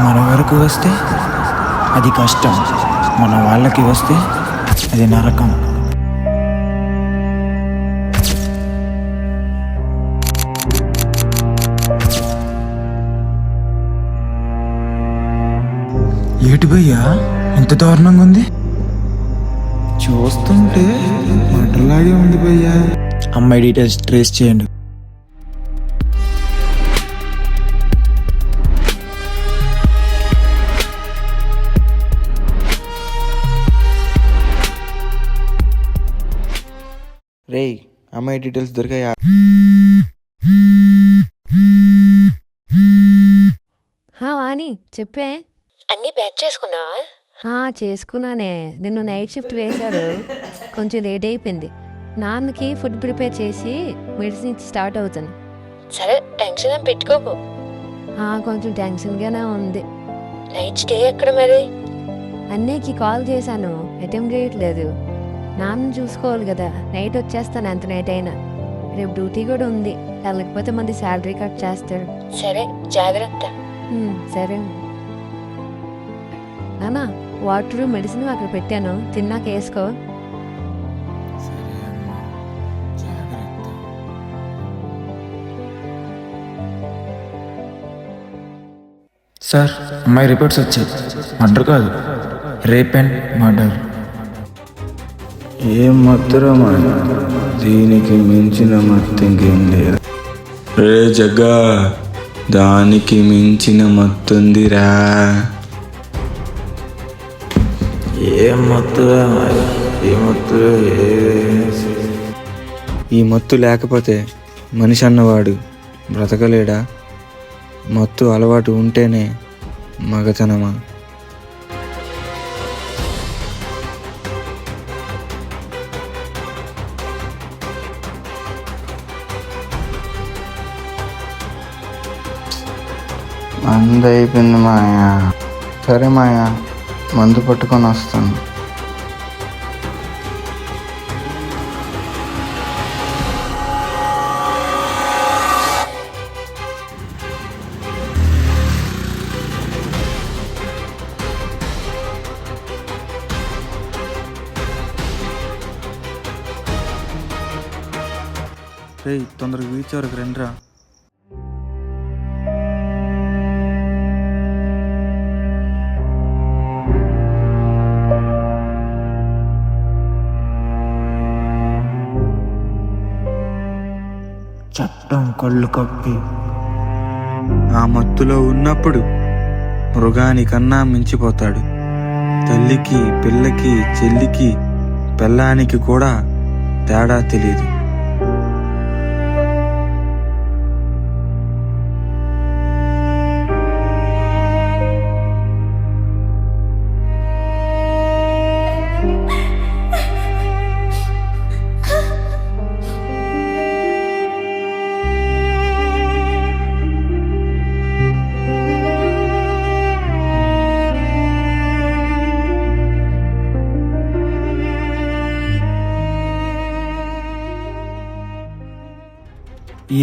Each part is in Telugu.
మన వరకు వస్తే అది కష్టం, మన వాళ్ళకి వస్తే అది నరకం. ఏటి భయ్యా ఇంత దారుణంగా ఉంది? చూస్తుంటే మటలాగే ఉంది భయ్యా. అమ్మాయి డీటెయిల్స్ ట్రేస్ చేయండి. రేయ్, అమ్మాయి డీటెయిల్స్ దొరికాయా? వాణి చెప్పే. అన్నీ ప్యాక్ చేసుకున్నావా? చేసుకున్నానే. నిన్ను నైట్ షిఫ్ట్ వేశారు, కొంచెం లేట్ అయిపోయింది. నాన్నకి ఫుడ్ ప్రిపేర్ చేసి మెడిసిన్ ఇచ్చి స్టార్ట్ అవుతాను. సరే, టెన్షన్ ఏం పెట్టుకోకు. కొంచెం టెన్షన్గానే ఉంది. నైట్ స్టే ఎక్కడ మరి? అన్నయ్యకి కాల్ చేశాను, అటెంప్ట్ చేయట్లేదు. నాన్న చూసుకోవాలి కదా, నైట్ వచ్చేస్తాను ఎంత నైట్ అయినా. రేపు డ్యూటీ కూడా ఉంది, వెళ్ళకపోతే మంది శాలరీ కట్ చేస్తాడు. సరే, జాగ్రత్త. సరే నాన్న, వాటర్ మెడిసిన్ అక్కడ పెట్టాను, తిన్నాక వేసుకో. సార్, అమ్మాయి రిపోర్ట్స్ వచ్చాయి. మర్డర్ కాదు, రేప్ అండ్ మర్డర్. ఏం మత్తురా మన, దీనికి మించిన మత్తు ఇంకేం లేదు. రే జగ్గా, దానికి మించిన మత్తుందిరా. ఏం మత్తురా, ఏ మత్తురా? ఈ మత్తు లేకపోతే మనిషి అన్నవాడు బ్రతకలేడా? మత్తు అలవాటు ఉంటేనే మగతనమా? మందు అయిపోయింది మాయా. సరే మాయా, మందు పట్టుకొని వస్తాను. రేయ్, తొందరగా బీచ్ వరకు రండిరా. చట్టం కళ్ళు కప్పి ఆ మత్తులో ఉన్నప్పుడు మృగానికన్నా మించిపోతాడు. తల్లికి, పిల్లకి, చెల్లికి, పెళ్ళానికి కూడా తేడా తెలీదు.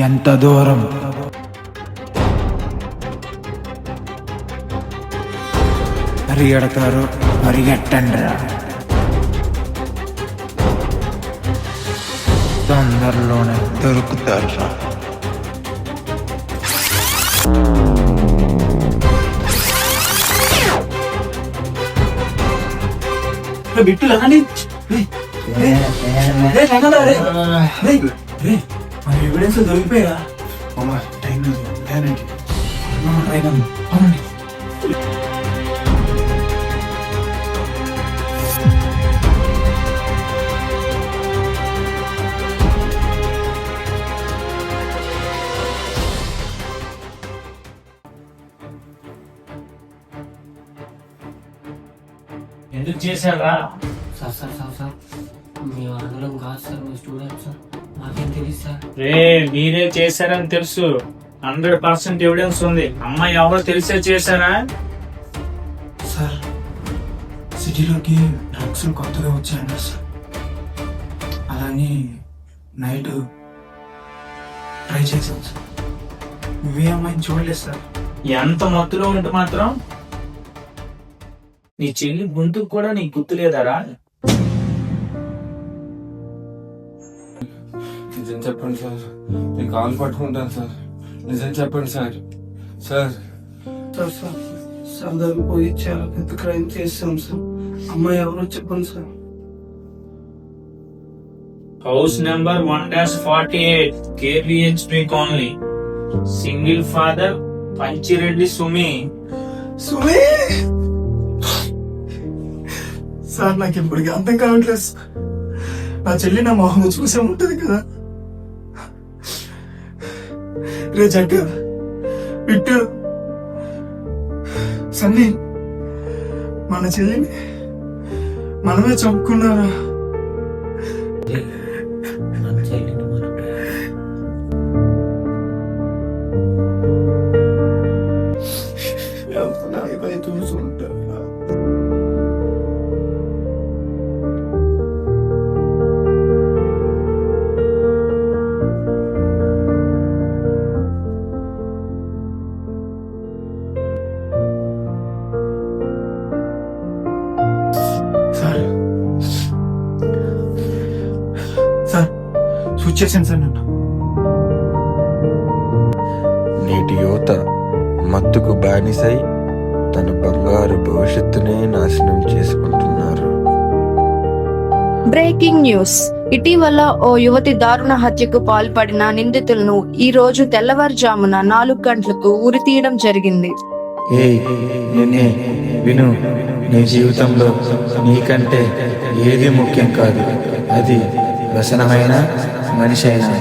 ఎంత దూరం? పరిగెడతారు, పరిగెట్టండిరా. తొందరలోనే దొరుకుతారు. బిట్టులు మన ఎవిడెన్స్ దొరికిపోయా. ట్రైన్ అవునండి. ఎందుకు చేశారా? సార్ సార్ సార్ సార్ మేము అందరం కాదు సార్, మీ స్టూడెంట్ సార్, మాకేం తెలియదు సార్. రే, మీరే చేశారని తెలుసు, 100% ఎవిడెన్స్ ఉంది. అమ్మాయి ఎవరో తెలిసే చేశారా? సార్, సిటీలోకి డ్రగ్స్ కొత్తగా వచ్చాయండి సార్. అలాని నైట్ ట్రై చేశాను సార్. నువ్వే అమ్మాయిని చూడలేదు సార్. ఎంత మత్తులో ఉంటే మాత్రం నీ చెల్లి గొంతుకు కూడా నీకు గుర్తులేదారా? నిజం చెప్పండి సార్, నేను కాలు పట్టుకుంటాను సార్. నిజం చెప్పండి సార్. సార్ సార్ సార్ సరదాగా పోయి చాలా పెద్ద క్రైమ్ చేసాం సార్. అమ్మాయి ఎవరో చెప్పండి sir. House number 1-48 KBHP colony, single father Panchireddy Sumi. Sumi sir, నాకు ఇప్పటికీ అర్థం కావట్లేదు సార్. నా చెల్లి నా మొహం చూసే ఉంటది కదా. రే జగ్గు, బిట్టు, సన్నీ, మన చెల్లిని మనమే చంపుకున్నారా? మన చెల్లిని మనం చూసుకుంటా. సార్ సార్ స్విచ్ చేశాను సార్ నన్ను. నేటి యువత మత్తుకు బానిసై తన బంగారు భవిష్యత్తునే నాశనం చేసుకుంటున్నారు. Breaking news. ఇటీవల ఓ యువతి దారుణ హత్యకు పాల్పడిన నిందితులను ఈ రోజు తెల్లవారుజామున 4 గంటలకు ఉరి తీయడం జరిగింది. ఏయ్ నిన్నే విను, నీ జీవితంలో నీకంటే ఏది ముఖ్యం కాదు. అది వ్యసనమైన మనిషి అయినా